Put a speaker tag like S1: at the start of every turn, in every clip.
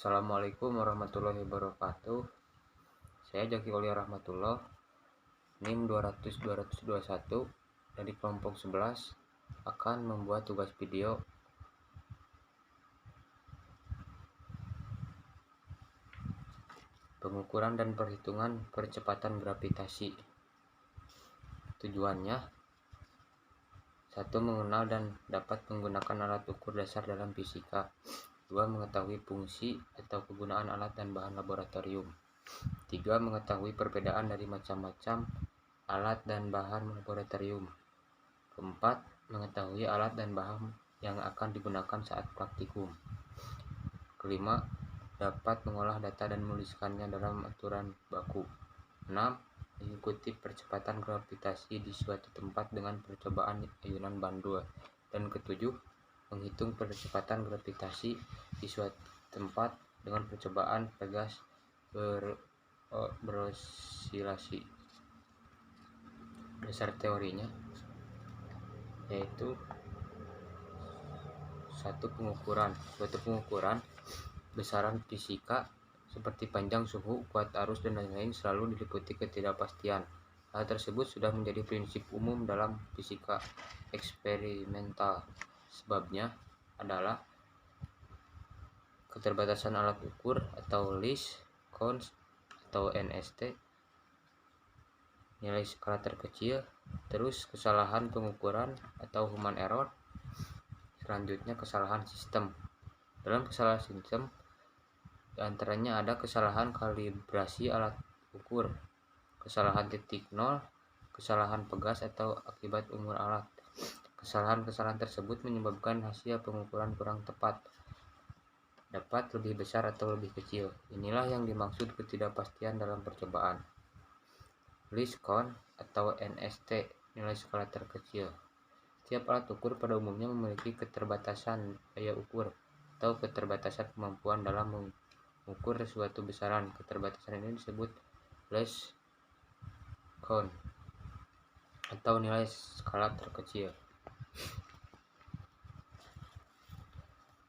S1: Assalamualaikum warahmatullahi wabarakatuh. Saya Jaki Aulia Rahmatullah, NIM 200-221 dari kelompok 11 akan membuat tugas video pengukuran dan perhitungan percepatan gravitasi. Tujuannya: 1. Mengenal dan dapat menggunakan alat ukur dasar dalam fisika. 2. Mengetahui fungsi atau kegunaan alat dan bahan laboratorium. 3. Mengetahui perbedaan dari macam-macam alat dan bahan laboratorium. 4. Mengetahui alat dan bahan yang akan digunakan saat praktikum. 5. Dapat mengolah data dan menuliskannya dalam aturan baku. 6. Mengikuti percepatan gravitasi di suatu tempat dengan percobaan ayunan bandul. Dan 7. Menghitung percepatan gravitasi di suatu tempat dengan percobaan pegas berosilasi. Dasar teorinya yaitu suatu pengukuran besaran fisika seperti panjang, suhu, kuat arus, dan lain-lain selalu diliputi ketidakpastian. Hal tersebut sudah menjadi prinsip umum dalam fisika eksperimental. Sebabnya adalah keterbatasan alat ukur atau least count atau NST, nilai skala terkecil, terus kesalahan pengukuran atau human error, selanjutnya kesalahan sistem. Dalam kesalahan sistem diantaranya ada kesalahan kalibrasi alat ukur, kesalahan titik nol, kesalahan pegas atau akibat umur alat. Kesalahan-kesalahan tersebut menyebabkan hasil pengukuran kurang tepat, dapat lebih besar atau lebih kecil. Inilah yang dimaksud ketidakpastian dalam percobaan. Least count atau NST, nilai skala terkecil. Setiap alat ukur pada umumnya memiliki keterbatasan daya ukur atau keterbatasan kemampuan dalam mengukur suatu besaran. Keterbatasan ini disebut least count atau nilai skala terkecil.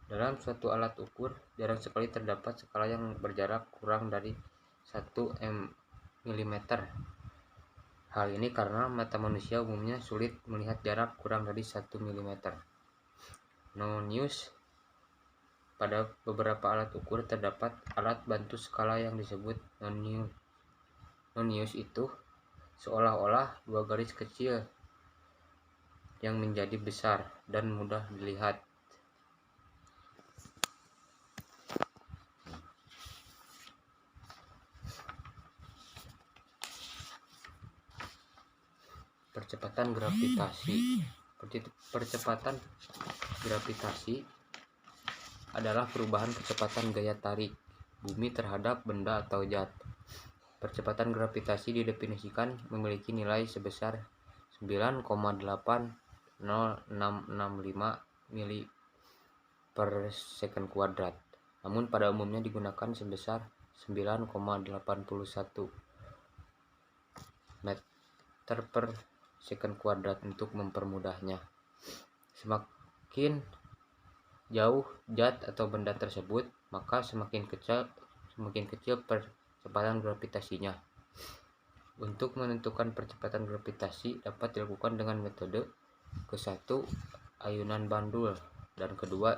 S1: Dalam suatu alat ukur, jarang sekali terdapat skala yang berjarak kurang dari 1 mm. Hal ini karena mata manusia umumnya sulit melihat jarak kurang dari 1 mm. Non-use. Pada beberapa alat ukur terdapat alat bantu skala yang disebut non-use. Non-use itu seolah-olah dua garis kecil yang menjadi besar dan mudah dilihat. Percepatan gravitasi. Percepatan gravitasi adalah perubahan kecepatan gaya tarik bumi terhadap benda atau zat. Percepatan gravitasi didefinisikan memiliki nilai sebesar 9,80665 mili per second kuadrat. Namun pada umumnya digunakan sebesar 9,81 meter per second kuadrat untuk mempermudahnya. Semakin jauh zat atau benda tersebut, maka semakin kecil percepatan gravitasinya. Untuk menentukan percepatan gravitasi dapat dilakukan dengan metode ke-1 ayunan bandul dan kedua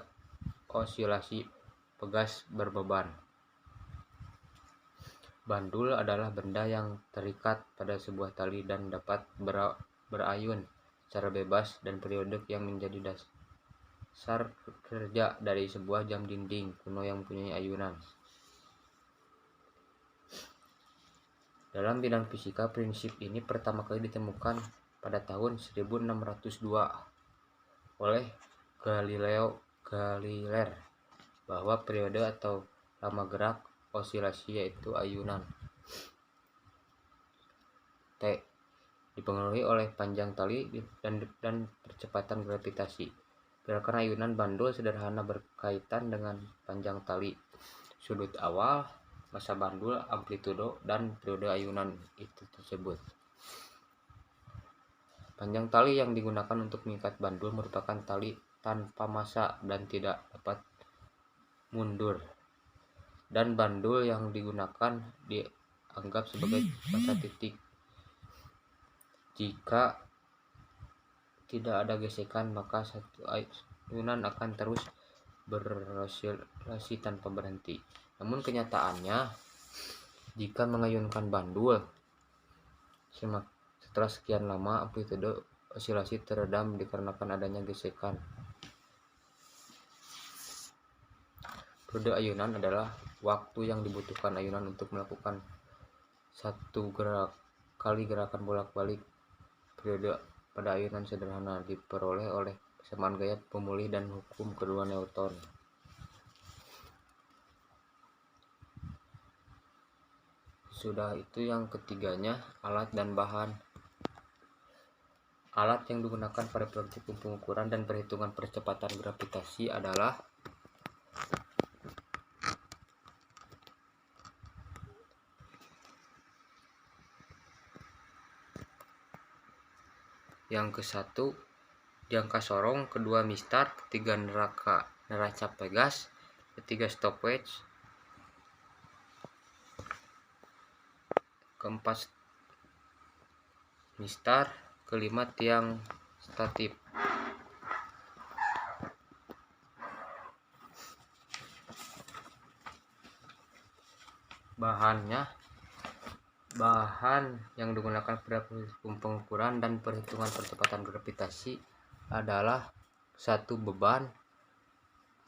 S1: osilasi pegas berbeban. Bandul adalah benda yang terikat pada sebuah tali dan dapat berayun secara bebas dan periodik yang menjadi dasar kerja dari sebuah jam dinding kuno yang mempunyai ayunan. Dalam bidang fisika, prinsip ini pertama kali ditemukan pada tahun 1602 oleh Galileo Galilei bahwa periode atau lama gerak osilasi yaitu ayunan T dipengaruhi oleh panjang tali dan percepatan gravitasi. Gerakan ayunan bandul sederhana berkaitan dengan panjang tali, sudut awal, massa bandul, amplitudo, dan periode ayunan itu tersebut. Panjang tali yang digunakan untuk mengikat bandul merupakan tali tanpa massa dan tidak dapat mundur. dan bandul yang digunakan dianggap sebagai masa titik. Jika tidak ada gesekan, maka satu ayunan akan terus beroscilasi tanpa berhenti. Namun kenyataannya, jika mengayunkan bandul setelah sekian lama, amplitude osilasi teredam dikarenakan adanya gesekan. Periode ayunan adalah waktu yang dibutuhkan ayunan untuk melakukan satu kali gerakan bolak-balik. Periode pada ayunan sederhana diperoleh oleh persamaan gaya pemulih dan hukum kedua Newton. Sudah itu yang ketiganya, alat dan bahan. Alat yang digunakan pada praktik pengukuran dan perhitungan percepatan gravitasi adalah yang ke-1 jangka sorong, kedua mistar, ketiga neraca pegas, ketiga stopwatch, keempat mistar, kelima tiang statif. Bahan yang digunakan pada pengukuran dan perhitungan percepatan gravitasi adalah 1 beban,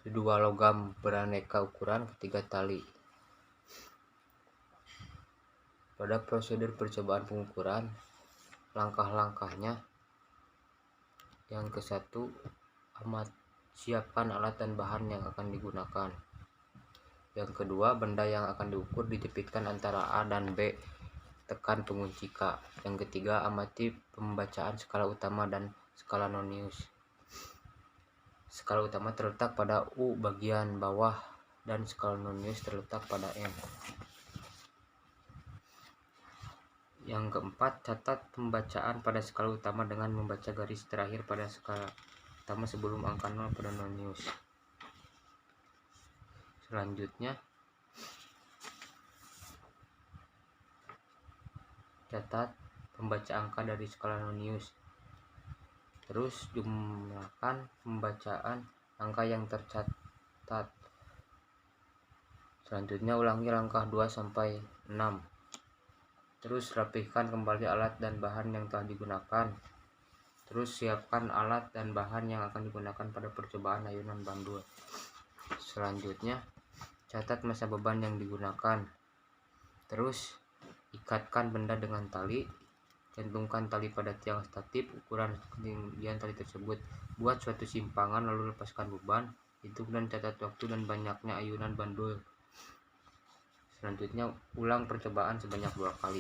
S1: 2 logam beraneka ukuran, 3 tali. Pada prosedur percobaan pengukuran, langkah-langkahnya: yang ke-1, siapkan alat dan bahan yang akan digunakan. Yang kedua, benda yang akan diukur dijepitkan antara A dan B, tekan pengunci K. Yang ketiga, amati pembacaan skala utama dan skala nonius. Skala utama terletak pada U bagian bawah dan skala nonius terletak pada M. Yang keempat, catat pembacaan pada skala utama dengan membaca garis terakhir pada skala utama sebelum angka 0 pada nonius. Selanjutnya, catat pembaca angka dari skala nonius. Terus jumlahkan pembacaan angka yang tercatat. Selanjutnya ulangi langkah 2 sampai 6. Terus rapihkan kembali alat dan bahan yang telah digunakan. Terus siapkan alat dan bahan yang akan digunakan pada percobaan ayunan bandul. Selanjutnya, catat massa beban yang digunakan. Terus ikatkan benda dengan tali. Gantungkan tali pada tiang statif ukuran ketinggian tali tersebut. Buat suatu simpangan lalu lepaskan beban. Hitung dan catat waktu dan banyaknya ayunan bandul. Selanjutnya, ulang percobaan sebanyak 2 kali.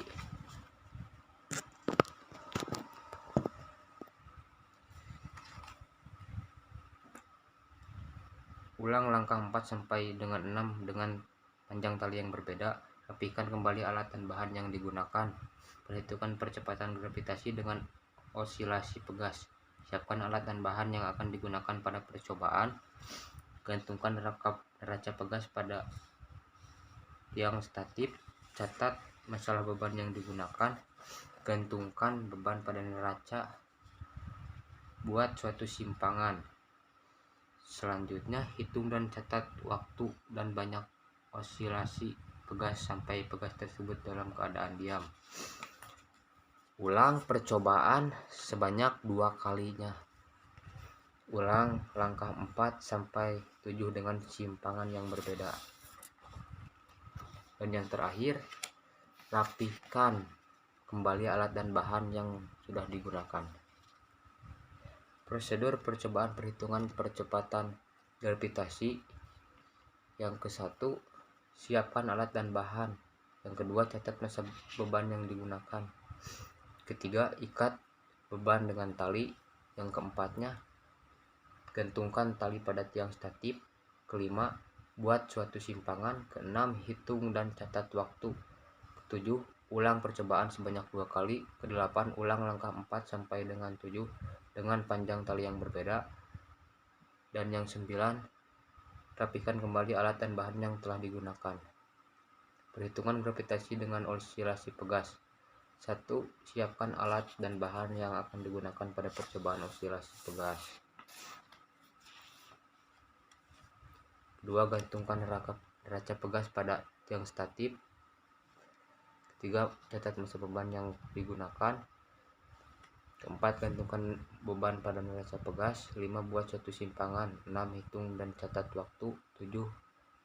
S1: Ulang langkah 4 sampai dengan 6 dengan panjang tali yang berbeda. Rapihkan kembali alat dan bahan yang digunakan. Perhitungkan percepatan gravitasi dengan osilasi pegas. Siapkan alat dan bahan yang akan digunakan pada percobaan. Gantungkan neraca pegas pada tiang statif. Catat masalah beban yang digunakan. Gantungkan beban pada neraca. Buat suatu simpangan. Selanjutnya, hitung dan catat waktu dan banyak osilasi pegas sampai pegas tersebut dalam keadaan diam. Ulang percobaan sebanyak 2 kalinya. Ulang langkah 4 sampai 7 dengan simpangan yang berbeda. Dan yang terakhir, rapihkan kembali alat dan bahan yang sudah digunakan. Prosedur percobaan perhitungan percepatan gravitasi. Yang ke-1, siapkan alat dan bahan. Yang kedua, catat massa beban yang digunakan. Ketiga, ikat beban dengan tali. Yang keempatnya, gantungkan tali pada tiang statif. Kelima, buat suatu simpangan. Keenam, hitung dan catat waktu. Ketujuh, ulang percobaan sebanyak 2 kali. Kedelapan, ulang langkah 4 sampai dengan 7 dengan panjang tali yang berbeda. Dan yang 9, Rapikan kembali alat dan bahan yang telah digunakan. Perhitungan gravitasi dengan osilasi pegas. 1. Siapkan alat dan bahan yang akan digunakan pada percobaan osilasi pegas. 2. Gantungkan neraca pegas pada tiang statif. 3. Catat massa beban yang digunakan. 4. Gantungkan beban pada neraca pegas. 5. Buat suatu simpangan. 6. Hitung dan catat waktu. 7.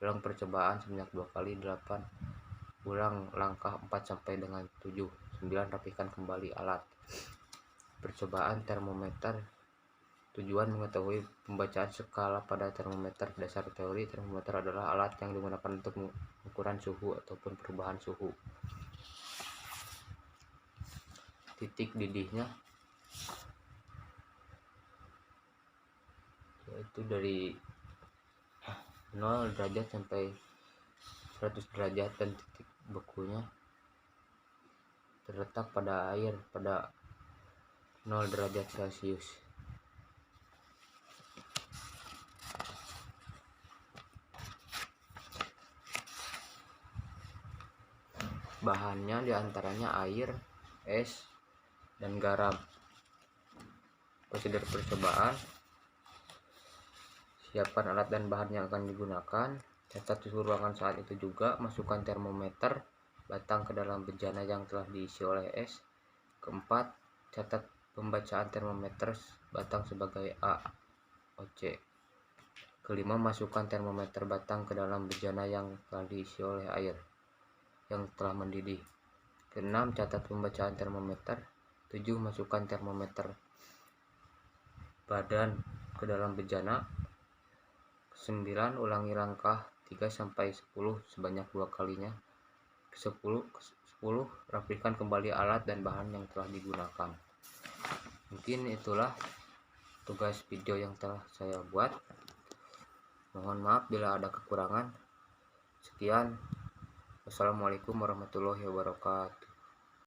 S1: Ulang percobaan sebanyak 2 kali. 8. Ulang langkah 4 sampai dengan 7. 9. Rapikan kembali alat. Percobaan termometer. Tujuan mengetahui pembacaan skala pada termometer. Dasar teori, termometer adalah alat yang digunakan untuk mengukuran suhu ataupun perubahan suhu. Titik didihnya yaitu dari 0 derajat sampai 100 derajat, dan titik bekunya terletak pada air pada 0 derajat Celcius. Bahannya diantaranya air, es, dan garam. Prosedur percobaan: siapkan alat dan bahan yang akan digunakan. Catat suhu ruangan saat itu juga. Masukkan termometer batang ke dalam bejana yang telah diisi oleh es. Keempat, catat pembacaan termometer batang sebagai AOC. Kelima, masukkan termometer batang ke dalam bejana yang telah diisi oleh air yang telah mendidih. Keenam, catat pembacaan termometer. 7. Masukkan termometer badan ke dalam bejana. 9. Ulangi langkah 3-10 sebanyak 2 kalinya. 10. Rapikan kembali alat dan bahan yang telah digunakan. Mungkin itulah tugas video yang telah saya buat. Mohon maaf bila ada kekurangan. Sekian. Wassalamualaikum warahmatullahi wabarakatuh.